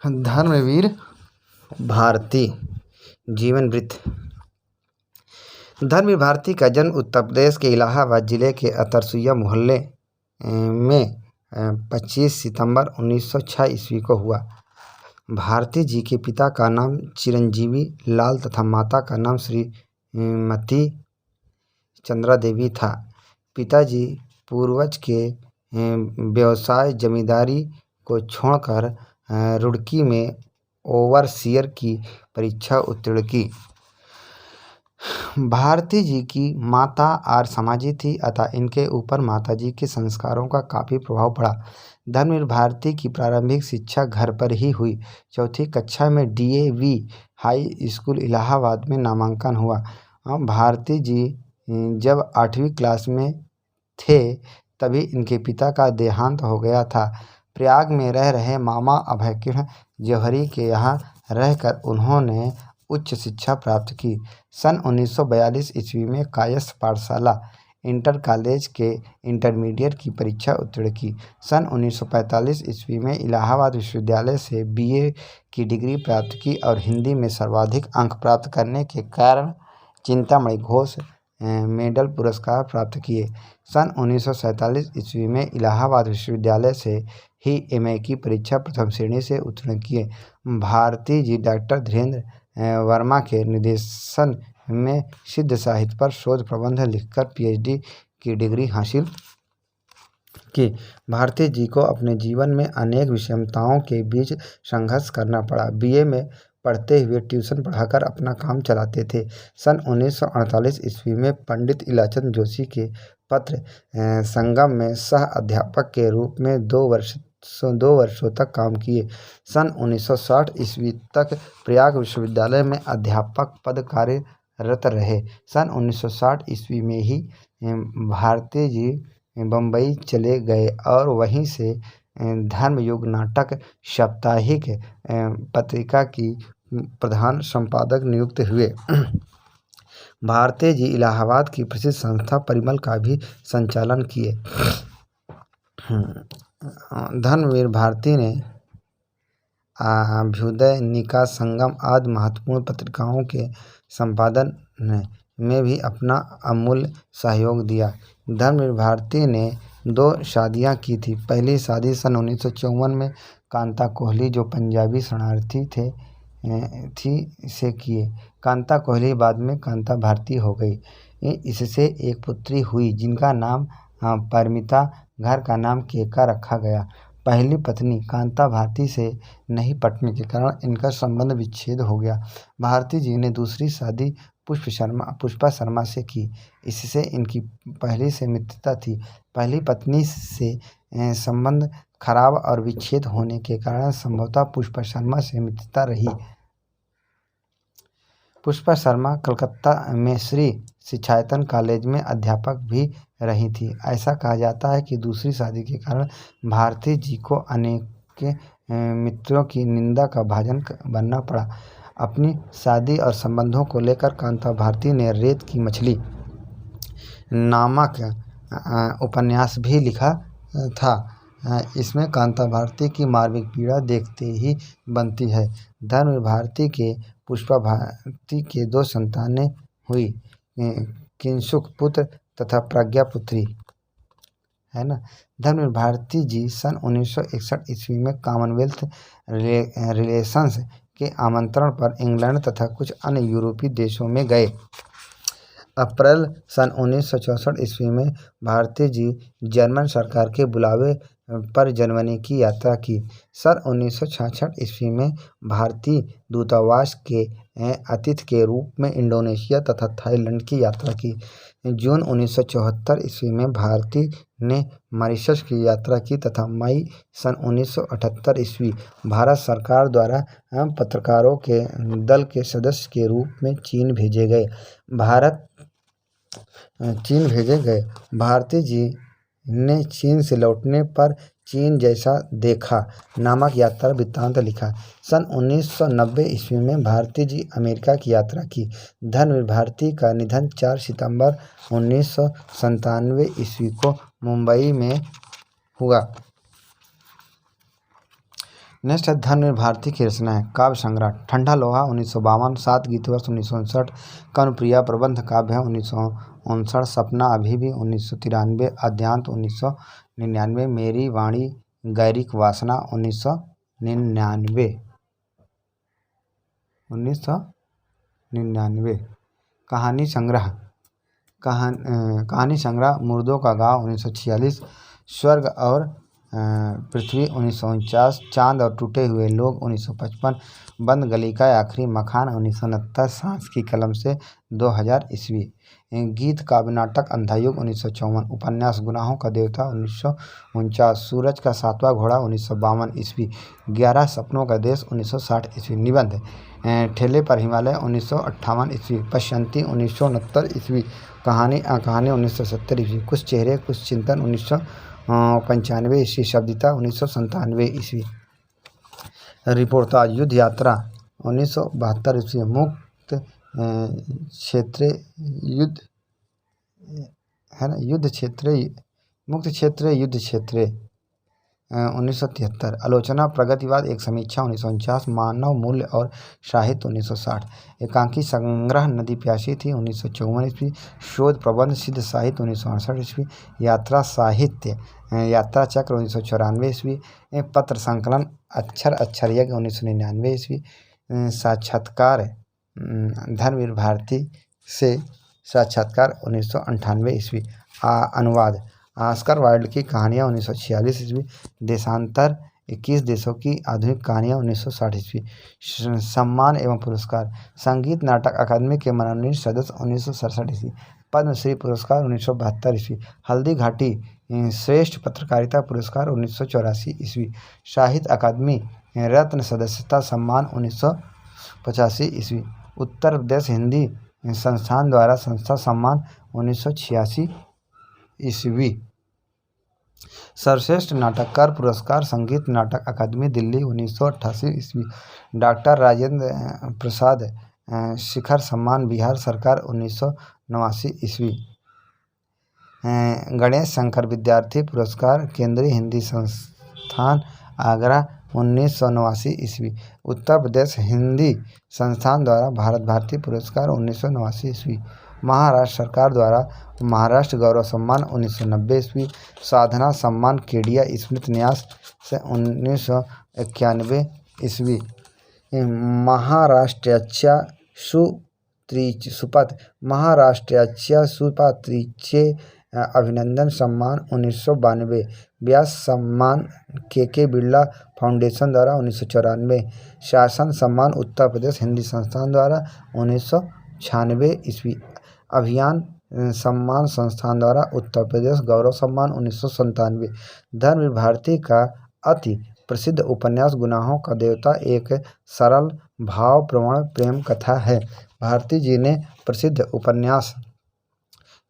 धर्मवीर भारती जीवन वृत्त। धर्मवीर भारती का जन्म उत्तर प्रदेश के इलाहाबाद जिले के अतरसुइया मोहल्ले में 25 सितंबर 1906 ईस्वी को हुआ। भारती जी के पिता का नाम चिरंजीवी लाल तथा माता का नाम श्रीमती चंद्रा देवी था। पिताजी पूर्वज के व्यवसाय जमींदारी को छोड़कर रुड़की में ओवरसियर की परीक्षा उत्तीर्ण की। भारती जी की माता आर्य समाजी थी अतः इनके ऊपर माताजी के संस्कारों का काफ़ी प्रभाव पड़ा। धर्मवीर भारती की प्रारंभिक शिक्षा घर पर ही हुई। चौथी कक्षा में DAV हाई स्कूल इलाहाबाद में नामांकन हुआ। भारती जी जब 8वीं क्लास में थे तभी इनके पिता का देहांत हो गया था। प्रयाग में रह रहे मामा अभयकिरण जौहरी के यहाँ रहकर उन्होंने उच्च शिक्षा प्राप्त की। सन 1942 ईस्वी में कायस्थ पाठशाला इंटर कॉलेज के इंटरमीडिएट की परीक्षा उत्तीर्ण की। सन 1945 ईस्वी में इलाहाबाद विश्वविद्यालय से BA की डिग्री प्राप्त की और हिंदी में सर्वाधिक अंक प्राप्त करने के कारण चिंतामणि घोष मेडल पुरस्कार प्राप्त किए। सन 1947 ईस्वी में इलाहाबाद विश्वविद्यालय से ही MA की परीक्षा प्रथम श्रेणी से उत्तीर्ण किए। भारती जी डॉक्टर धीरेन्द्र वर्मा के निर्देशन में सिद्ध साहित्य पर शोध प्रबंध लिखकर PhD की डिग्री हासिल की। भारती जी को अपने जीवन में अनेक विषमताओं के बीच संघर्ष करना पड़ा। BA में पढ़ते हुए ट्यूशन पढ़ाकर अपना काम चलाते थे। सन 1948 ईस्वी में पंडित इलाचंद जोशी के पत्र संगम में सह अध्यापक के रूप में 2 वर्षों तक काम किए। सन 1960 ईस्वी तक प्रयाग विश्वविद्यालय में अध्यापक पद कार्यरत रहे। सन 1960 ईस्वी में ही भारती जी बम्बई चले गए और वहीं से धर्मयुग नाटक साप्ताहिक पत्रिका की प्रधान संपादक नियुक्त हुए। भारती जी इलाहाबाद की प्रसिद्ध संस्था परिमल का भी संचालन किए। धर्मवीर भारती ने अभ्युदय, निकाय, संगम आदि महत्वपूर्ण पत्रिकाओं के संपादन में भी अपना अमूल्य सहयोग दिया। धर्मवीर भारती ने 2 शादियां की थी। पहली शादी सन 1954 में कांता कोहली जो पंजाबी शरणार्थी थी से किए। कांता कोहली बाद में कांता भारती हो गई। इससे एक पुत्री हुई जिनका नाम परिमिता, घर का नाम केका रखा गया। पहली पत्नी कांता भारती से नहीं पटने के कारण इनका संबंध विच्छेद हो गया। भारती जी ने दूसरी शादी पुष्पा शर्मा से की। इससे इनकी पहली से मित्रता थी। पहली पत्नी से संबंध खराब और विच्छेद होने के कारण संभवतः पुष्पा शर्मा से मित्रता रही। पुष्पा शर्मा कलकत्ता में श्री शिक्षायतन कॉलेज में अध्यापक भी रही थी। ऐसा कहा जाता है कि दूसरी शादी के कारण भारती जी को अनेक मित्रों की निंदा का भाजन बनना पड़ा। अपनी शादी और संबंधों को लेकर कांता भारती ने रेत की मछली नामक उपन्यास भी लिखा था। इसमें कांता भारती की मार्मिक पीड़ा देखते ही बनती है। धर्मवीर भारती के पुष्पा भारती के 2 संतानें हुई, किंशुक पुत्र तथा प्रज्ञा पुत्री, है ना। धर्मवीर भारती जी सन 1961 ईस्वी में कॉमनवेल्थ रिलेशंस के आमंत्रण पर इंग्लैंड तथा कुछ अन्य यूरोपीय देशों में गए। अप्रैल सन 1964 ईस्वी में भारती जी जर्मन सरकार के बुलावे पर जर्मनी की यात्रा की। सन 1966 ईस्वी में भारतीय दूतावास के अतिथि के रूप में इंडोनेशिया तथा थाईलैंड की यात्रा की। जून 1974 ईस्वी में भारती ने मॉरिशस की यात्रा की तथा मई सन 1978 ईस्वी भारत सरकार द्वारा पत्रकारों के दल के सदस्य के रूप में चीन भेजे गए। भारती जी ने चीन से लौटने पर चीन जैसा देखा नामक यात्रा वृत्तांत लिखा। सन 1990 ईस्वी में भारती जी अमेरिका की यात्रा की। धर्मवीर भारती का निधन 4 सितंबर 1997 ईस्वी को मुंबई में हुआ। नेक्स्ट है धर्मवीर भारती की रचनाएं। काव्य संग्रह ठंडा लोहा 1952, 7 गीत वर्ष 1959, कर्णप्रिया प्रबंध काव्य है 1959, सपना अभी भी 1993, आद्यांत 1999, मेरी वाणी गैरिक वासना 1999। कहानी संग्रह मुर्दों का गाँव 1946, स्वर्ग और पृथ्वी 1949, चांद और टूटे हुए लोग 1955, बंद गली का आखिरी मकान 1969, सांस की कलम से 2000 ईस्वी। गीत काव्य नाटक अंधा युग 1954, उपन्यास गुनाहों का देवता 1949, सूरज का सातवां घोड़ा 1952 ईस्वी, 11 सपनों का देश 1960 ईस्वी। निबंध ठेले पर हिमालय 1958 ईस्वी, पश्यंती 1969 ईस्वी, कहानी 1970 ईस्वी, कुछ चेहरे कुछ चिंतन 1995 ईस्वी, शब्दिता 1997 ईस्वी। रिपोर्टाज युद्ध यात्रा 1972 ईस्वी, मुक्त क्षेत्र युद्ध क्षेत्र 1973, आलोचना प्रगतिवाद एक समीक्षा 1949, मानव मूल्य और साहित्य 1960, एकांकी संग्रह नदी प्यासी थी 1954 ईस्वी, शोध प्रबंध सिद्ध साहित्य 1968 ईस्वी, यात्रा साहित्य यात्रा चक्र 1994 ईस्वी, पत्र संकलन अक्षर यज्ञ 1999 ईस्वी, साक्षात्कार धर्मवीर भारती से साक्षात्कार 1998 ईस्वी, अनुवाद ऑस्कर वाइल्ड की कहानियाँ 1946 ईस्वी, देशांतर 21 देशों की आधुनिक कहानियाँ 1960 ईस्वी। सम्मान एवं पुरस्कार संगीत नाटक अकादमी के मनोनीत सदस्य 1967 ईस्वी, पद्मश्री पुरस्कार 1972 ईस्वी, हल्दी घाटी श्रेष्ठ पत्रकारिता पुरस्कार 1984 ईस्वी, साहित्य अकादमी रत्न सदस्यता सम्मान 1985 ईस्वी, उत्तर प्रदेश हिंदी संस्थान द्वारा संस्था सम्मान 1986 ईस्वी। सर्वश्रेष्ठ नाटककार पुरस्कार संगीत नाटक अकादमी दिल्ली 1988 ईस्वी, डॉक्टर राजेंद्र प्रसाद शिखर सम्मान बिहार सरकार 1989 ईस्वी, गणेश शंकर विद्यार्थी पुरस्कार केंद्रीय हिंदी संस्थान आगरा 1989 ईस्वी, उत्तर प्रदेश हिंदी संस्थान द्वारा भारत भारती पुरस्कार 1989 ईस्वी, महाराष्ट्र सरकार द्वारा महाराष्ट्र गौरव सम्मान 1990 ईस्वी, साधना सम्मान केडिया स्मृति न्यास से 1991 ईस्वी, महाराष्ट्राच्या सुपात्रीचे अभिनंदन सम्मान 1992, व्यास सम्मान के बिरला फाउंडेशन द्वारा 1994, शासन सम्मान उत्तर प्रदेश हिंदी संस्थान द्वारा 1996 ईस्वी, अभियान सम्मान संस्थान द्वारा उत्तर प्रदेश गौरव सम्मान 1997। धर्मवीर भारती का अति प्रसिद्ध उपन्यास गुनाहों का देवता एक सरल भावप्रवण प्रेम कथा है। भारती जी ने प्रसिद्ध उपन्यास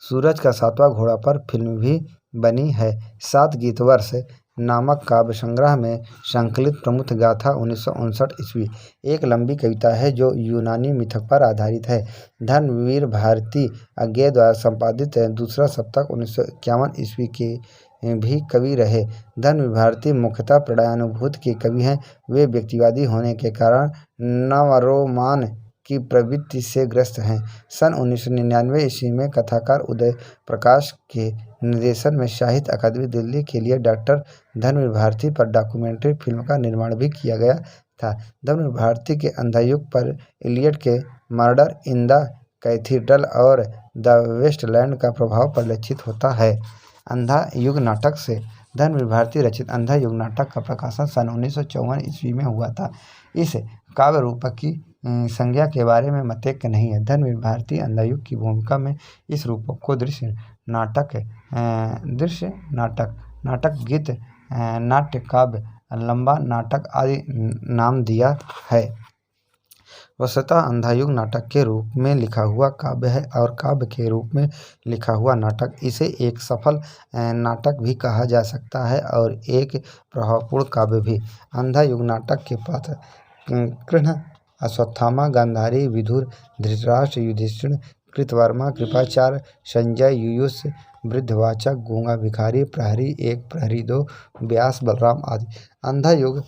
सूरज का सातवां घोड़ा पर फिल्म भी बनी है। 7 गीत वर्ष नामक काव्य संग्रह में संकलित प्रमुख गाथा 1959 ईस्वी, एक लंबी कविता है जो यूनानी मिथक पर आधारित है। धर्मवीर भारती अज्ञे द्वारा संपादित दूसरा सप्तक 1951 ईस्वी के भी कवि रहे। धर्मवीर भारती मुख्यतः प्रणयानुभूति के कवि हैं। वे व्यक्तिवादी होने के कारण नवरोमान की प्रवृत्ति से ग्रस्त हैं। सन 1999 ईस्वी में कथाकार उदय प्रकाश के निर्देशन में साहित्य अकादमी दिल्ली के लिए डॉक्टर धर्मवीर भारती पर डॉक्यूमेंट्री फिल्म का निर्माण भी किया गया था। धर्मवीर भारती के अंधा युग पर इलियट के मर्डर इन द कैथीड्रल और द वेस्टलैंड का प्रभाव परिलक्षित होता है। अंधा युग नाटक से धर्मवीर भारती रचित अंधा युग नाटक का प्रकाशन सन 1954 ईस्वी में हुआ था। इस काव्य रूप की संज्ञा के बारे में मतैक्य नहीं है। धर्मवीर भारती अंधा युग की भूमिका में इस रूप को दृश्य नाटक, गीत, नाट्य काव्य, लंबा नाटक आदि नाम दिया है। वस्तुतः अंधा युग नाटक के रूप में लिखा हुआ काव्य है और काव्य के रूप में लिखा हुआ नाटक। इसे एक सफल नाटक भी कहा जा सकता है और एक प्रभावपूर्ण काव्य भी। अंधा युग नाटक के पात्र कृष्ण, अश्वत्थामा, गांधारी, विदुर, धृतराष्ट्र, युधिष्ठिर, कृतवर्मा, कृपाचार्य, संजय, युयुष, वृद्धवाचक, गूंगा भिखारी, प्रहरी 1, प्रहरी 2, व्यास, बलराम आदि। अंधा युग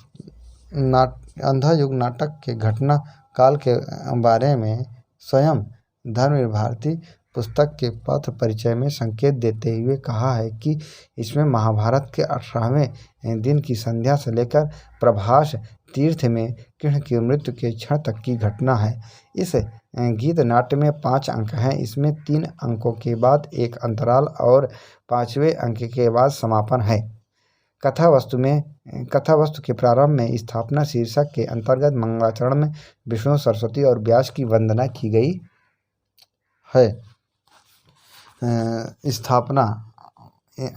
अंधा युग नाटक के घटना काल के बारे में स्वयं धर्मवीर भारती पुस्तक के पथ परिचय में संकेत देते हुए कहा है कि इसमें महाभारत के 18वें दिन की संध्या से लेकर प्रभास तीर्थ में कृष्ण की मृत्यु के क्षण तक की घटना है। इस गीत नाट्य में 5 अंक हैं। इसमें 3 अंकों के बाद एक अंतराल और 5वें अंक के बाद समापन है। कथा वस्तु के प्रारंभ में स्थापना शीर्षक के अंतर्गत मंगलाचरण में विष्णु, सरस्वती और व्यास की वंदना की गई है। स्थापना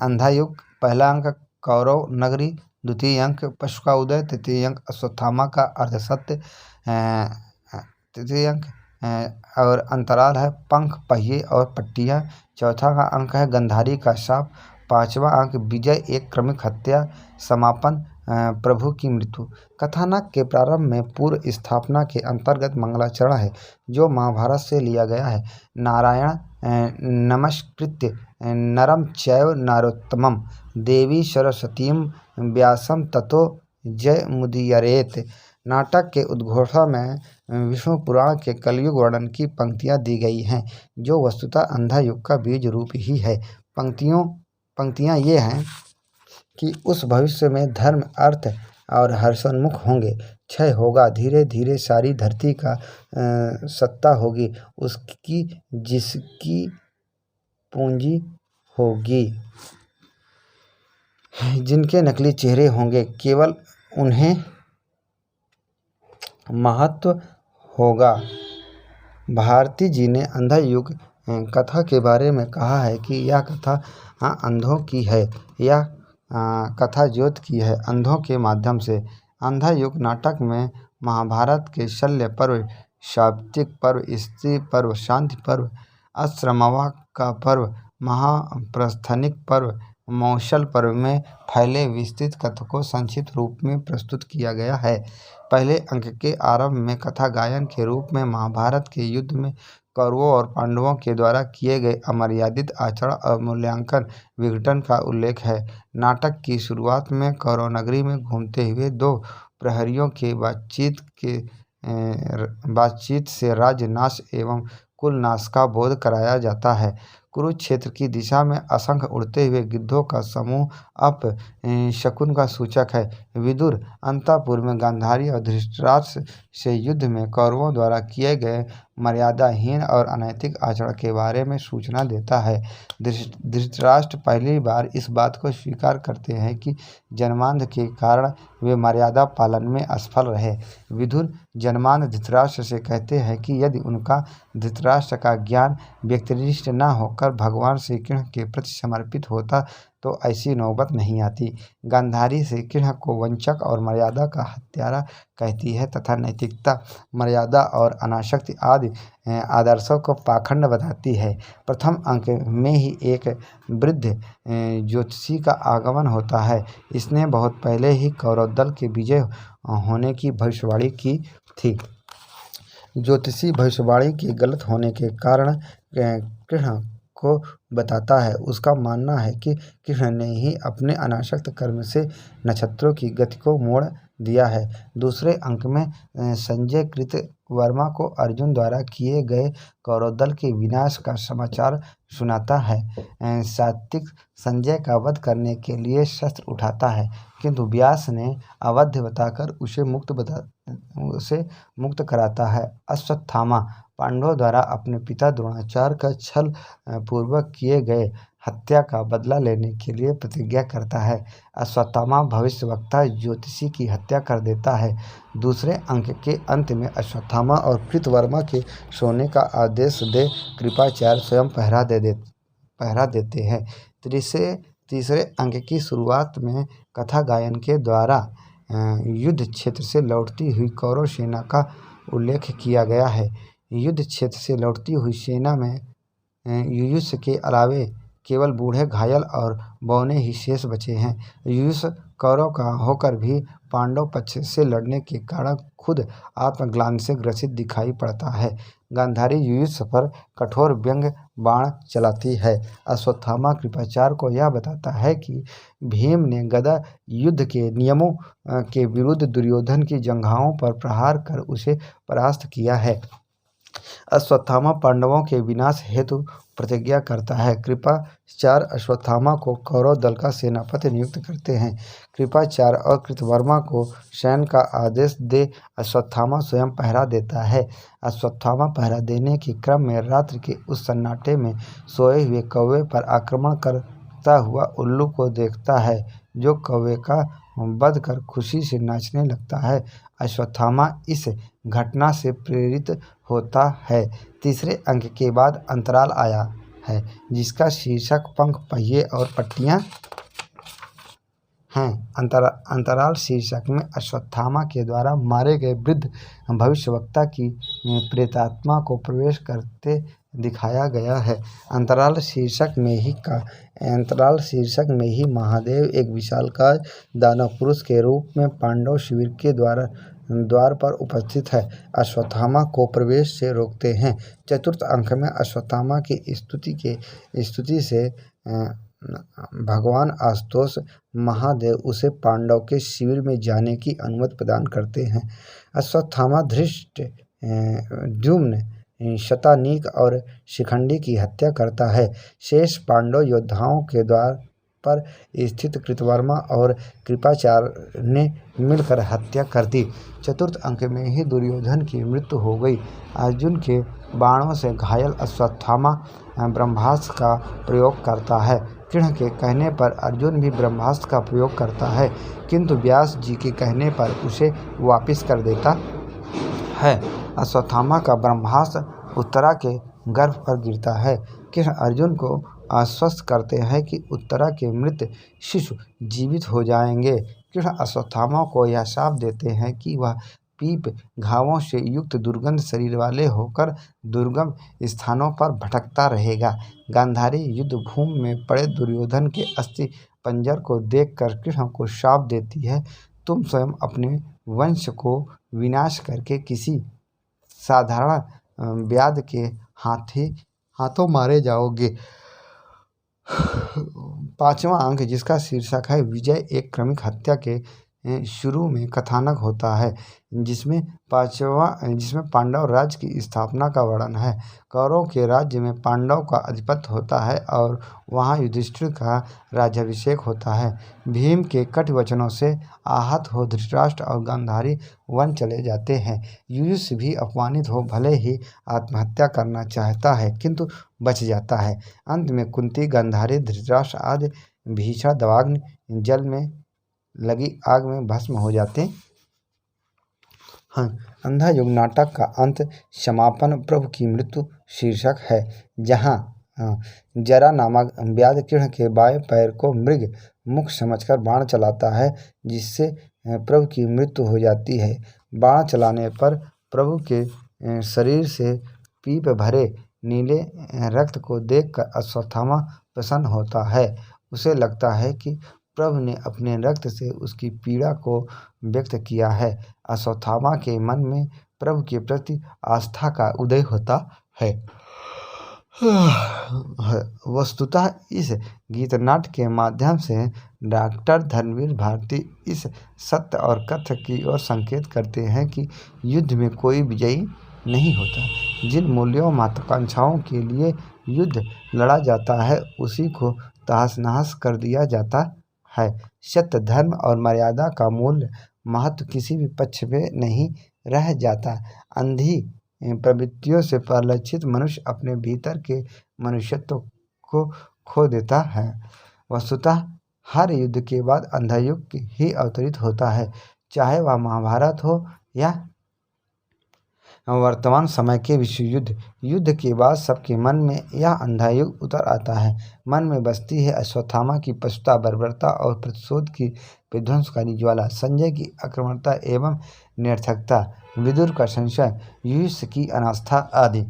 अंधा युग, पहला अंक कौरव नगरी, द्वितीय अंक पशु का उदय, तृतीय अंक अश्वत्थामा का अर्धसत्य, तृतीय अंक और अंतराल है पंख, पहिए और पट्टियाँ। चौथा का अंक है गंधारी का शाप। 5वां अंक विजय, एक क्रमिक हत्या। समापन प्रभु की मृत्यु। कथानक के प्रारंभ में पूर्व स्थापना के अंतर्गत मंगलाचरण है जो महाभारत से लिया गया है। नारायण नमस्कृत्य नरं चैव नरोत्तमं देवी सरस्वतीं व्यासं ततो जयमुदीरयेत्। नाटक के उद्घोषणा में विष्णु पुराण के कलयुग वर्णन की पंक्तियाँ दी गई हैं जो वस्तुतः अंधा युग का बीज रूप ही है। पंक्तियाँ ये हैं कि उस भविष्य में धर्म, अर्थ और हर्षोन्मुख होंगे, क्षय होगा, धीरे धीरे सारी धरती का सत्ता होगी उसकी जिसकी पूंजी होगी, जिनके नकली चेहरे होंगे केवल उन्हें महत्व होगा। भारती जी ने अंधा युग कथा के बारे में कहा है कि यह कथा अंधों की है। यह कथा ज्योत की है अंधों के माध्यम से। अंधा युग नाटक में महाभारत के शल्य पर्व, शाब्दिक पर्व, स्त्री पर्व, शांति पर्व, अश्रमवा का पर्व, महाप्रस्थनिक पर्व, मौसल पर्व में फैले विस्तृत कथा को संक्षिप्त रूप में प्रस्तुत किया गया है। पहले अंक के आरंभ में कथा गायन के रूप में महाभारत के युद्ध में कौरवों और पांडवों के द्वारा किए गए अमर्यादित आचरण और मूल्यांकन विघटन का उल्लेख है। नाटक की शुरुआत में कौरव नगरी में घूमते हुए 2 प्रहरियों के बातचीत से राज्य नाश एवं कुल नाश का बोध कराया जाता है। कुरुक्षेत्र की दिशा में असंख्य उड़ते हुए गिद्धों का समूह शकुन का सूचक है। विदुर अंतःपुर में गांधारी और धृतराष्ट्र से युद्ध में कौरवों द्वारा किए गए मर्यादाहीन और अनैतिक आचरण के बारे में सूचना देता है। धृतराष्ट्र पहली बार इस बात को स्वीकार करते हैं कि जन्मांध के कारण वे मर्यादा पालन में असफल रहे। विदुर जन्मांध धृतराष्ट्र से कहते हैं कि यदि उनका धृतराष्ट्र का ज्ञान व्यक्तिनिष्ठ न होकर भगवान श्री कृष्ण के प्रति समर्पित होता तो ऐसी नौबत नहीं आती। गांधारी श्री कृष्ण को वंचक और मर्यादा का हत्यारा कहती है तथा नैतिकता, मर्यादा और अनासक्ति आदि आदर्शों को पाखंड बताती है। प्रथम अंक में ही एक वृद्ध ज्योतिषी का आगमन होता है। इसने बहुत पहले ही कौरव दल के विजय होने की भविष्यवाणी की थी। ज्योतिषी भविष्यवाणी के गलत होने के कारण कृष्ण को बताता है। उसका मानना है कि कृष्ण ने ही अपने अनासक्त कर्म से नक्षत्रों की गति को मोड़ दिया है। दूसरे अंक में संजय कृत वर्मा को अर्जुन द्वारा किए गए कौरव दल के विनाश का समाचार सुनाता है। सात्विक संजय का वध करने के लिए शस्त्र उठाता है किंतु व्यास ने अवध्य बताकर उसे मुक्त कराता है। अश्वत्थामा पांडवों द्वारा अपने पिता द्रोणाचार्य का छल पूर्वक किए गए हत्या का बदला लेने के लिए प्रतिज्ञा करता है। अश्वत्थामा भविष्यवक्ता ज्योतिषी की हत्या कर देता है। दूसरे अंक के अंत में अश्वत्थामा और कृतवर्मा के सोने का आदेश दे कृपाचार्य स्वयं पहरा देते हैं। तीसरे अंक की शुरुआत में कथा गायन के द्वारा युद्ध क्षेत्र से लौटती हुई कौरव सेना का उल्लेख किया गया है। युद्ध क्षेत्र से लौटती हुई सेना में युयुत्स के अलावे केवल बूढ़े, घायल और बौने ही शेष बचे हैं। युयुत्स कौरव का होकर भी पांडव पक्ष से लड़ने के कारण खुद आत्मग्लानि से ग्रसित दिखाई पड़ता है। गांधारी युयुत्सु पर कठोर व्यंग्य बाण चलाती है। अश्वत्थामा कृपाचार्य को यह बताता है कि भीम ने गदा युद्ध के नियमों के विरुद्ध दुर्योधन की जंघाओं पर प्रहार कर उसे परास्त किया है। अश्वत्थामा पांडवों के विनाश हेतु प्रतिज्ञा करता है। कृपाचार्य अश्वत्थामा को कौरव दल का सेनापति नियुक्त करते हैं। कृपाचार्य और कृतवर्मा को सैन्य का आदेश दे अश्वत्थामा स्वयं पहरा देता है। अश्वत्थामा पहरा देने के क्रम में रात्रि के उस सन्नाटे में सोए हुए कौवे पर आक्रमण करता हुआ उल्लू को देखता है, जो कौवे का वध कर खुशी से नाचने लगता है। अश्वत्थामा इस घटना से प्रेरित होता है। तीसरे अंक के बाद अंतराल आया है, जिसका शीर्षक पंख, पहिए और पट्टियां हैं। अंतराल शीर्षक में अश्वत्थामा के द्वारा मारे गए वृद्ध भविष्यवक्ता की प्रेतात्मा को प्रवेश करते दिखाया गया है। अंतराल शीर्षक में ही महादेव एक विशालकाय दानव पुरुष के रूप में पांडव शिविर के द्वार पर उपस्थित है, अश्वत्थामा को प्रवेश से रोकते हैं। चतुर्थ अंक में अश्वत्थामा की स्तुति से भगवान आशुतोष महादेव उसे पांडव के शिविर में जाने की अनुमति प्रदान करते हैं। अश्वत्थामा धृष्ट, द्युम्न, शतानीक और शिखंडी की हत्या करता है। शेष पांडव योद्धाओं के द्वार पर स्थित कृतवर्मा और कृपाचार्य ने मिलकर हत्या कर दी। चतुर्थ अंक में ही दुर्योधन की मृत्यु हो गई। अर्जुन के बाणों से घायल अश्वत्थामा ब्रह्मास्त्र का प्रयोग करता है। कृष्ण के कहने पर अर्जुन भी ब्रह्मास्त्र का प्रयोग करता है, किंतु व्यास जी के कहने पर उसे वापस कर देता है। अश्वत्थामा का ब्रह्मास्त्र उत्तरा के गर्भ पर गिरता है। कृष्ण अर्जुन को आश्वस्त करते हैं कि उत्तरा के मृत शिशु जीवित हो जाएंगे। कृष्ण अश्वत्थामा को यह शाप देते हैं कि वह पीप घावों से युक्त दुर्गंध शरीर वाले होकर दुर्गम स्थानों पर भटकता रहेगा। गांधारी युद्ध भूमि में पड़े दुर्योधन के अस्थि पंजर को देखकर कृष्ण को शाप देती है, तुम स्वयं अपने वंश को विनाश करके किसी साधारण व्याध के हाथों मारे जाओगे। पांचवा अंक, जिसका शीर्षक है विजय, एक क्रमिक हत्या के शुरू में कथानक होता है, जिसमें पांडव राज्य की स्थापना का वर्णन है। कौरवों के राज्य में पांडव का अधिपत्य होता है और वहां युधिष्ठिर का राज्याभिषेक होता है। भीम के कटु वचनों से आहत हो धृतराष्ट्र और गांधारी वन चले जाते हैं। युयुत्सु भी अपमानित हो भले ही आत्महत्या करना चाहता है, किंतु बच जाता है। अंत में कुंती, गांधारी, धृतराष्ट्र आदि भीषण दवाग्नि जल में लगी आग में भस्म हो जाते हैं। अंधा युग नाटक का अंत समापन प्रभु की मृत्यु शीर्षक है, जहाँ जरा नामक व्याध कृष्ण के बाएं पैर को मृग मुख समझकर बाण चलाता है, जिससे प्रभु की मृत्यु हो जाती है। बाण चलाने पर प्रभु के शरीर से पीप भरे नीले रक्त को देखकर अश्वत्थामा प्रसन्न होता है। उसे लगता है कि प्रभु ने अपने रक्त से उसकी पीड़ा को व्यक्त किया है। अश्वत्थामा के मन में प्रभु के प्रति आस्था का उदय होता है। वस्तुतः इस गीतनाट्य के माध्यम से डॉक्टर धर्मवीर भारती इस सत्य और कथ्य की ओर संकेत करते हैं कि युद्ध में कोई विजयी नहीं होता। जिन मूल्यों महत्वाकांक्षाओं के लिए युद्ध लड़ा जाता है, उसी को तहस नहस कर दिया जाता है। सत्य, धर्म और मर्यादा का मूल्य महत्व किसी भी पक्ष में नहीं रह जाता। अंधी प्रवृत्तियों से परिलक्षित मनुष्य अपने भीतर के मनुष्यत्व को खो देता है। वस्तुतः हर युद्ध के बाद अंधा युग ही अवतरित होता है, चाहे वह महाभारत हो या वर्तमान समय के विश्व युद्ध। युद्ध के बाद सबके मन में यह अंधा युग उतर आता है। मन में बसती है अश्वत्थामा की पशुता, बर्बरता और प्रतिशोध की विध्वंसकारी ज्वाला, संजय की आक्रामकता एवं निरर्थकता, विदुर का संशय, युयुत्सु की अनास्था आदि।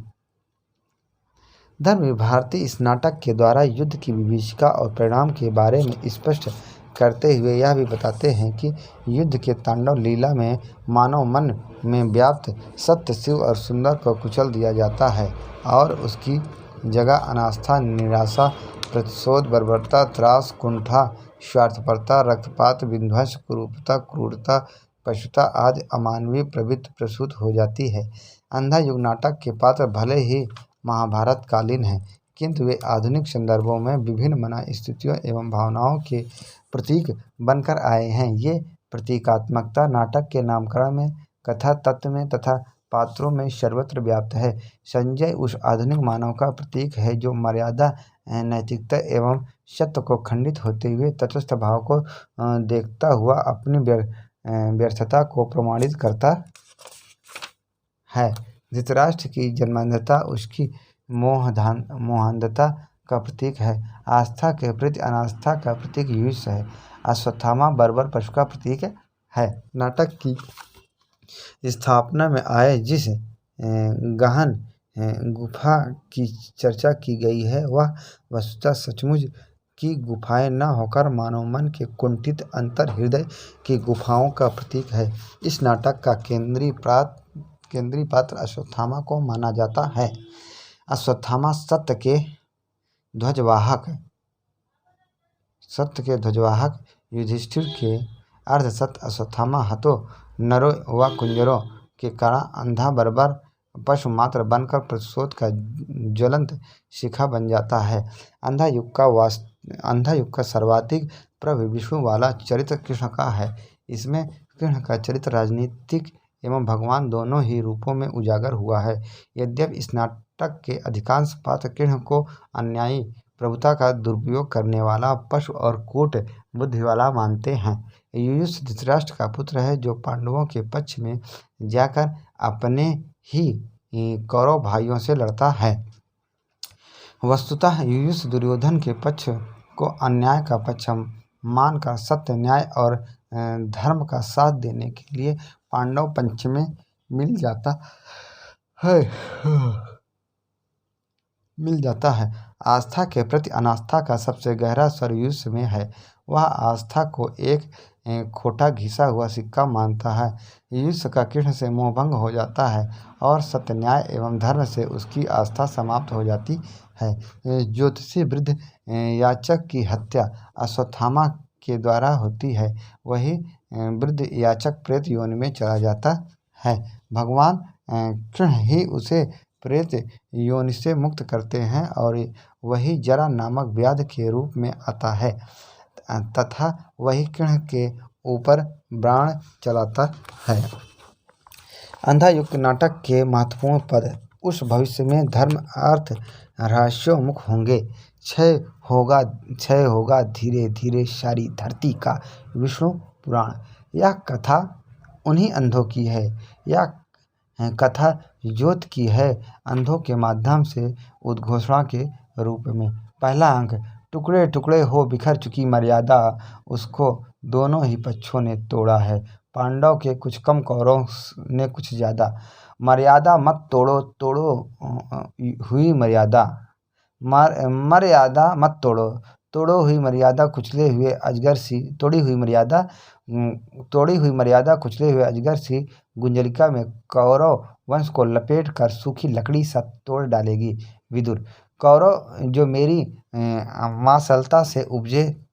धर्मवीर भारती इस नाटक के द्वारा युद्ध की विभीषिका और परिणाम के बारे में स्पष्ट करते हुए यह भी बताते हैं कि युद्ध के तांडव लीला में मानव मन में व्याप्त सत्य, शिव और सुंदर को कुचल दिया जाता है और उसकी जगह अनास्था, निराशा, प्रतिशोध, बर्बरता, त्रास, कुंठा, स्वार्थपरता, रक्तपात, विध्वंस, कुरूपता, क्रूरता, पशुता आदि अमानवीय प्रवृत्ति प्रसूत हो जाती है। अंधा युग नाटक के पात्र भले ही महाभारत कालीन हैं, किंतु वे आधुनिक संदर्भों में विभिन्न मना स्थितियों एवं भावनाओं के प्रतीक बनकर आए हैं। ये प्रतीकात्मकता नाटक के नामकरण में, कथा तत्व में तथा पात्रों में सर्वत्र व्याप्त है। संजय उस आधुनिक मानव का प्रतीक है जो मर्यादा, नैतिकता एवं सत्य को खंडित होते हुए तटस्थ भाव को देखता हुआ अपनी व्यर्थता को प्रमाणित करता है। धृतराष्ट्र की जन्मंधता उसकी मोहांधता का प्रतीक है। आस्था के प्रति अनास्था का प्रतीक युयुत्सु है। अश्वत्थामा बर्बर पशु का प्रतीक है। नाटक की स्थापना में आए जिस गहन गुफा की चर्चा की गई है वह वस्तुतः सचमुच की गुफाएं न होकर मानव मन के कुंठित अंतर हृदय की गुफाओं का प्रतीक है। इस नाटक का केंद्रीय पात्र अश्वत्थामा को माना जाता है। अश्वत्थामा सत्य के ध्वजवाहक युधिष्ठिर के अर्धसत्य अश्वत्थामा हतो नरों व कुंजरों के कारण अंधा बर्बर पशु मात्र बनकर प्रतिशोध का ज्वलंत शिखा बन जाता है। अंधा युग का सर्वाधिक प्रभु विष्णु वाला चरित्र कृष्ण का है। इसमें कृष्ण का चरित्र राजनीतिक एवं भगवान दोनों ही रूपों में उजागर हुआ है। यद्यपि इस नाटक के अधिकांश पात्र कृष्ण को अन्यायी, प्रभुता का दुरुपयोग करने वाला, पशु और कूट बुद्धि वाला मानते हैं। युयुत्सु धृतराष्ट्र का पुत्र है जो पांडवों के पक्ष में जाकर अपने ही कौरव भाइयों से लड़ता है। वस्तुतः युयुत्सु दुर्योधन के पक्ष को अन्याय का पक्ष मानकर सत्य, न्याय और धर्म का साथ देने के लिए पांडव पंच में मिल जाता है। आस्था के प्रति अनास्था का सबसे गहरा स्वर युयुत्सु में है। वह आस्था को एक खोटा घिसा हुआ सिक्का मानता है। युयुत्सु का कृष्ण से मोहभंग हो जाता है और सत्य, न्याय एवं धर्म से उसकी आस्था समाप्त हो जाती है। ज्योतिषी वृद्ध याचक की हत्या अश्वत्थामा के द्वारा होती है। वही वृद्ध याचक प्रेत योनि में चला जाता है। भगवान कृष्ण ही उसे प्रेत योनि से मुक्त करते हैं और वही जरा नामक व्याध के रूप में आता है तथा वही कृष्ण के ऊपर बाण चलाता है। अंधा युग नाटक के महत्वपूर्ण पद उस भविष्य में धर्म, अर्थ, रहस्योन्मुख होंगे। क्षय होगा धीरे धीरे सारी धरती का विष्णु पुराण। यह कथा उन्हीं अंधों की है। यह कथा ज्योत की है, अंधों के माध्यम से उद्घोषणा के रूप में। पहला अंक, टुकड़े टुकड़े हो बिखर चुकी मर्यादा, उसको दोनों ही पक्षों ने तोड़ा है। पांडव के कुछ कम, कौरव ने कुछ ज़्यादा। मर्यादा मत तोड़ो, हुई मर्यादा मत तोड़ो, तोड़ो हुई मर्यादा कुचले हुए अजगर सी, तोड़ी हुई मर्यादा कुचले हुए अजगर सी गुंजलिका में कौरव वंश को लपेट कर सूखी लकड़ी सा तोड़ डालेगी। विदुर, कौरव जो मेरी मांसलता से उपजे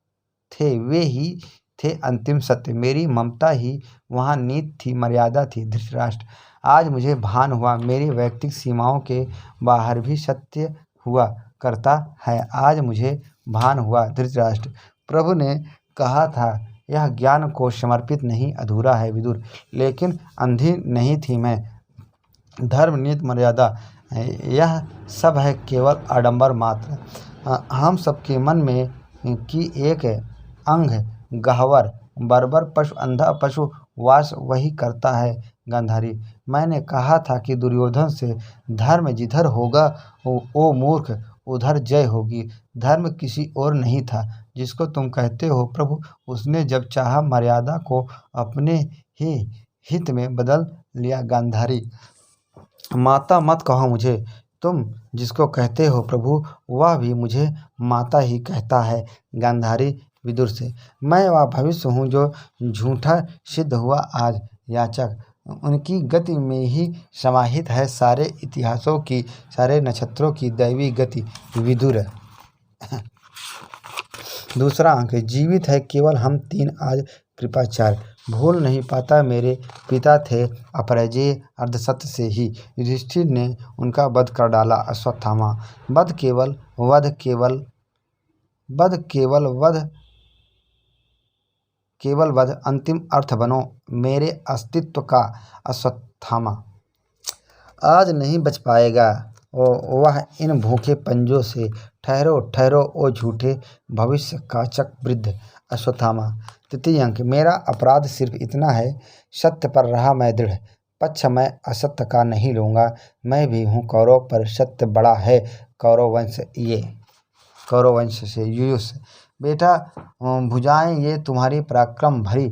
थे वे ही थे अंतिम सत्य, मेरी ममता ही वहाँ नीति थी, मर्यादा थी। धृतराष्ट्र, आज मुझे भान हुआ मेरी वैयक्तिक सीमाओं के बाहर भी सत्य हुआ करता है। आज मुझे भान हुआ। धृतराष्ट्र, प्रभु ने कहा था यह ज्ञान को समर्पित नहीं, अधूरा है। विदुर, लेकिन अंधी नहीं थी मैं। धर्म, नीति, मर्यादा यह सब है केवल आडंबर मात्र। हम सबके मन में की एक अंग गह्वर बर्बर पशु, अंधा पशु वास वही करता है। गांधारी, मैंने कहा था कि दुर्योधन से धर्म जिधर होगा ओ मूर्ख उधर जय होगी। धर्म किसी और नहीं था जिसको तुम कहते हो प्रभु, उसने जब चाहा मर्यादा को अपने ही हित में बदल लिया। गांधारी, माता मत कहो मुझे, तुम जिसको कहते हो प्रभु वह भी मुझे माता ही कहता है। गांधारी, विदुर से। मैं वह भविष्य हूँ जो झूठा सिद्ध हुआ आज। याचक, उनकी गति में ही समाहित है सारे इतिहासों की, सारे नक्षत्रों की दैवी गति। विदुर। दूसरा अंक, जीवित है केवल हम तीन आज कृपाचार्य। भूल नहीं पाता मेरे पिता थे अपराजेय अर्धसत्य से ही। युधिष्ठिर ने उनका वध कर डाला। अश्वत्थामा, वध केवल वध केवल वध केवल वध केवल वध अंतिम अर्थ बनो मेरे अस्तित्व का। अश्वत्थामा, आज नहीं बच पाएगा वह इन भूखे पंजों से। ठहरो ठहरो ओ झूठे भविष्य काचक वृद्ध। अश्वत्थामा। तृतीय अंक, मेरा अपराध सिर्फ इतना है, सत्य पर रहा मैं दृढ़। पक्ष मैं असत्य का नहीं लूँगा। मैं भी हूँ कौरव पर सत्य बड़ा है। कौरव वंश से युयुष। बेटा, भुजाएं ये तुम्हारी पराक्रम भरी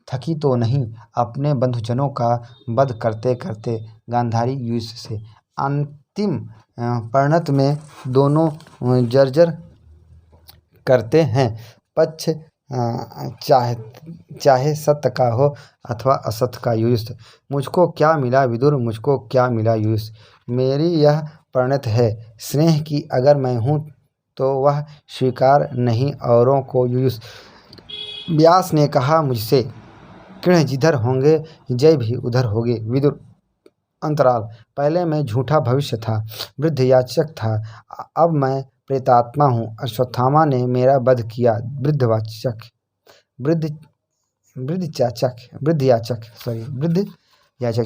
थकी तो नहीं अपने बंधुजनों का वध करते करते। गांधारी युयुष से। अंतिम परिणत में दोनों जर्जर करते हैं। पक्ष चाहे सत्य का हो अथवा असत्य का। युयुष। मुझको क्या मिला विदुर, मुझको क्या मिला युयुष। मेरी यह परिणत है स्नेह की, अगर मैं हूँ तो वह स्वीकार नहीं औरों को। युयुष। व्यास ने कहा मुझसे, कृष्ण जिधर होंगे जय भी उधर होगे। विदुर। अंतराल, पहले मैं झूठा भविष्य था, वृद्ध याचक था, अब मैं प्रेतात्मा हूँ। अश्वत्थामा ने मेरा वध किया। वृद्ध याचक।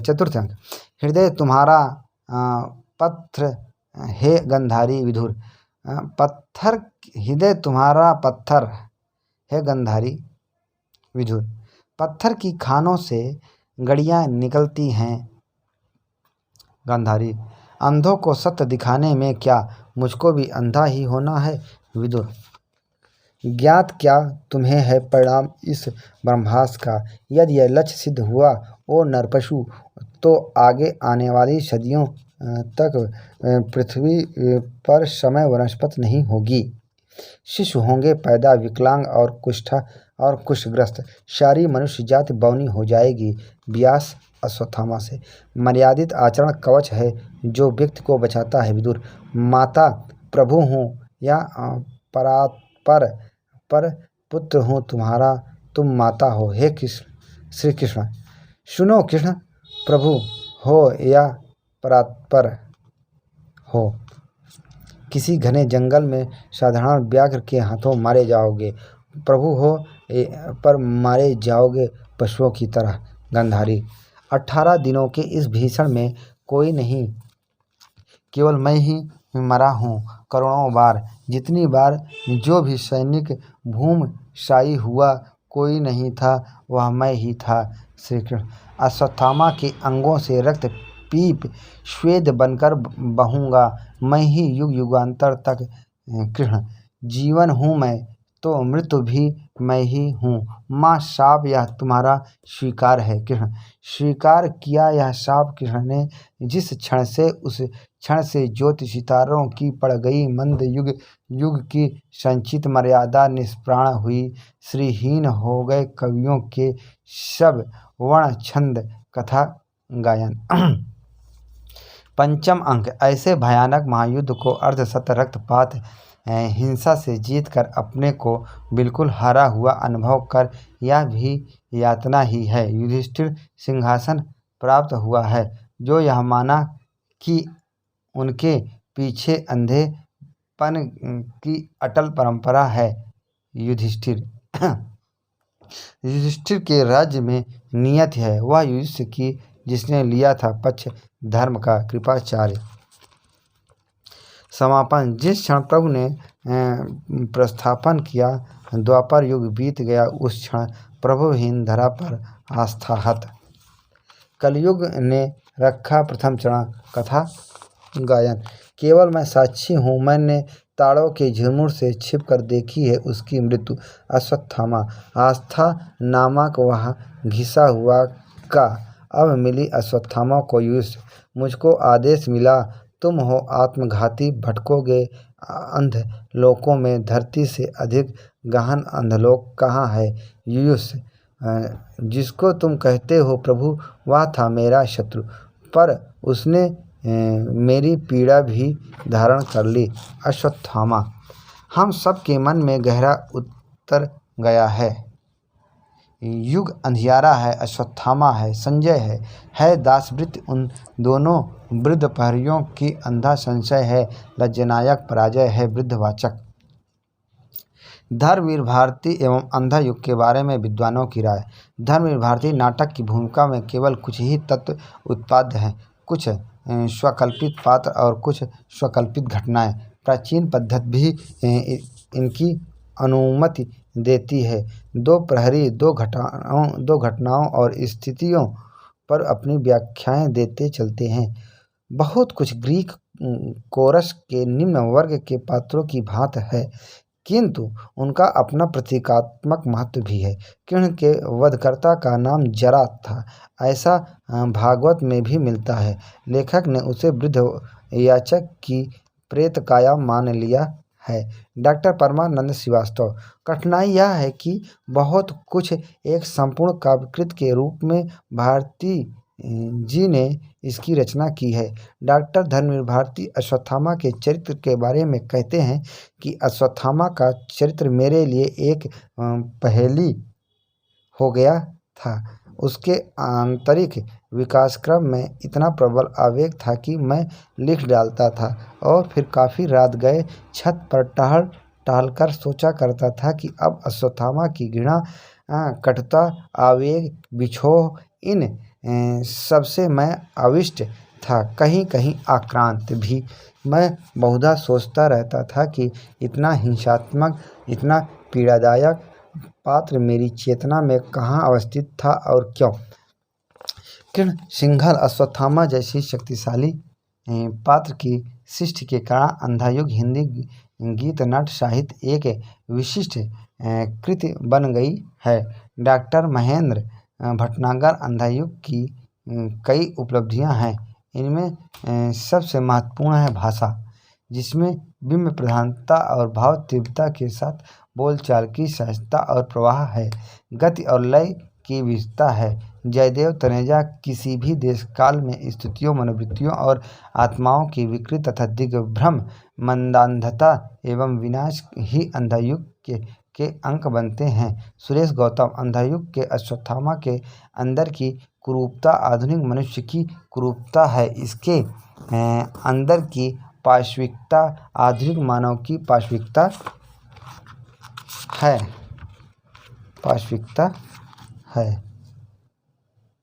चतुर्थ अंक, हृदय तुम्हारा पत्थर हे गंधारी विदुर। हृदय तुम्हारा पत्थर है गंधारी विदुर। पत्थर की खानों से गड़ियाँ निकलती हैं। गांधारी। अंधों को सत्य दिखाने में क्या मुझको भी अंधा ही होना है। विदुर। ज्ञात क्या तुम्हें है परिणाम इस ब्रह्मास्त्र का। यदि यह लक्ष्य सिद्ध हुआ ओ नरपशु, तो आगे आने वाली सदियों तक पृथ्वी पर समय वनस्पति नहीं होगी। शिशु होंगे पैदा विकलांग और कुष्ठग्रस्त। सारी मनुष्य जाति बौनी हो जाएगी। व्यास। अश्वत्थामा से। मर्यादित आचरण कवच है जो व्यक्ति को बचाता है। विदुर। माता प्रभु हूँ या पर पुत्र हूँ तुम्हारा, तुम माता हो। हे कृष्ण श्री कृष्ण, सुनो कृष्ण, प्रभु हो या परात्पर हो। किसी घने जंगल में साधारण व्याघ्र के हाथों मारे जाओगे। प्रभु हो पर मारे जाओगे पशुओं की तरह। गंधारी। 18 दिनों के इस भीषण में कोई नहीं, केवल मैं ही मरा हूँ करोड़ों बार। जितनी बार जो भी सैनिक भूमशायी हुआ, कोई नहीं था, वह मैं ही था। श्री कृष्ण। अश्वत्थामा के अंगों से रक्त पीप श्वेत बनकर बहूँगा मैं ही युग युगांतर तक। कृष्ण। जीवन हूँ मैं तो मृत्यु भी मैं ही हूँ। माँ, शाप यह तुम्हारा स्वीकार है। कृष्ण। स्वीकार किया यह शाप कृष्ण ने। जिस क्षण से उस क्षण से ज्योति सितारों की पड़ गई मंद, युग युग की संचित मर्यादा निष्प्राण हुई। श्रीहीन हो गए कवियों के सब वर्ण छंद कथा गायन। पंचम अंक, ऐसे भयानक महायुद्ध को अर्धसत्य रक्तपात हिंसा से जीतकर अपने को बिल्कुल हारा हुआ अनुभव कर, यह भी यातना ही है। युधिष्ठिर सिंहासन प्राप्त हुआ है जो यह माना कि उनके पीछे अंधेपन की अटल परंपरा है। युधिष्ठिर के राज्य में नियत है वह युधिष्ठिर की जिसने लिया था पक्ष धर्म का। कृपाचार्य। समापन। जिस क्षण प्रभु ने प्रस्थापन किया, द्वापर युग बीत गया। उस क्षण प्रभुहीन धरा पर आस्था हत। कलयुग ने रखा प्रथम चरण कथा गायन। केवल मैं साक्षी हूँ, मैंने ताड़ों के झिरमुर से छिपकर देखी है उसकी मृत्यु। अश्वत्थामा। आस्था नामक वह घिसा हुआ का अब मिली अश्वत्थामा को युयुष। मुझको आदेश मिला, तुम हो आत्मघाती, भटकोगे अंध लोकों में, धरती से अधिक गहन अंधलोक कहाँ है। यूयुस, जिसको तुम कहते हो प्रभु, वह था मेरा शत्रु, पर उसने मेरी पीड़ा भी धारण कर ली। अश्वत्थामा, हम सब के मन में गहरा उतर गया है। युग अंधियारा है, अश्वत्थामा है, संजय है दासवृत्ति उन दोनों वृद्ध प्रहरियों की अंधा संशय है, लज्जनायक पराजय है वृद्धवाचक। धर्मवीर भारती एवं अंधा युग के बारे में विद्वानों की राय। धर्मवीर भारती नाटक की भूमिका में केवल कुछ ही तत्व उत्पाद्य हैं, कुछ स्वकल्पित पात्र और कुछ स्वकल्पित घटनाएं। प्राचीन पद्धति भी इनकी अनुमति देती है। दो प्रहरी दो घटनाओं और स्थितियों पर अपनी व्याख्याएं देते चलते हैं। बहुत कुछ ग्रीक कोरस के निम्न वर्ग के पात्रों की भांत है, किंतु उनका अपना प्रतीकात्मक महत्व भी है। कृष्ण के वधकर्ता का नाम जरा था, ऐसा भागवत में भी मिलता है। लेखक ने उसे वृद्ध याचक की प्रेतकाया मान लिया है। डॉक्टर परमानंद श्रीवास्तव, कठिनाई यह है कि बहुत कुछ एक संपूर्ण काव्यकृत के रूप में भारती जी ने इसकी रचना की है। डॉक्टर धर्मवीर भारती अश्वत्थामा के चरित्र के बारे में कहते हैं कि अश्वत्थामा का चरित्र मेरे लिए एक पहेली हो गया था। उसके आंतरिक विकासक्रम में इतना प्रबल आवेग था कि मैं लिख डालता था और फिर काफ़ी रात गए छत पर टहलकर सोचा करता था कि अब अश्वत्थामा की घृणा, कटुता, आवेग, बिछोह, इन सबसे मैं आविष्ट था, कहीं कहीं आक्रांत भी। मैं बहुधा सोचता रहता था कि इतना हिंसात्मक, इतना पीड़ादायक पात्र मेरी चेतना में कहाँ अवस्थित था और क्यों। कृष्ण, सिंघल, अश्वत्थामा जैसी शक्तिशाली पात्र की सृष्टि के कारण अंधा युग हिंदी गीत नाट्य साहित्य एक विशिष्ट कृति बन गई है। डॉक्टर महेंद्र भटनागर अंधा युग की कई उपलब्धियां हैं। इनमें सबसे महत्वपूर्ण है भाषा, जिसमें बिंब प्रधानता और भाव तीव्रता के साथ बोलचाल की सहजता और प्रवाह है। गति और लय की विविधता है। जयदेव तनेजा किसी भी देश काल में स्थितियों, मनोवृत्तियों और आत्माओं की विकृत तथा दिग्भ्रम, मंदांधता एवं विनाश ही अंधा युग के अंक बनते हैं। सुरेश गौतम, अंधा युग के अश्वत्थामा के अंदर की कुरूपता आधुनिक मनुष्य की कुरूपता है। इसके अंदर की पाशविकता आधुनिक मानव की पाशविकता है।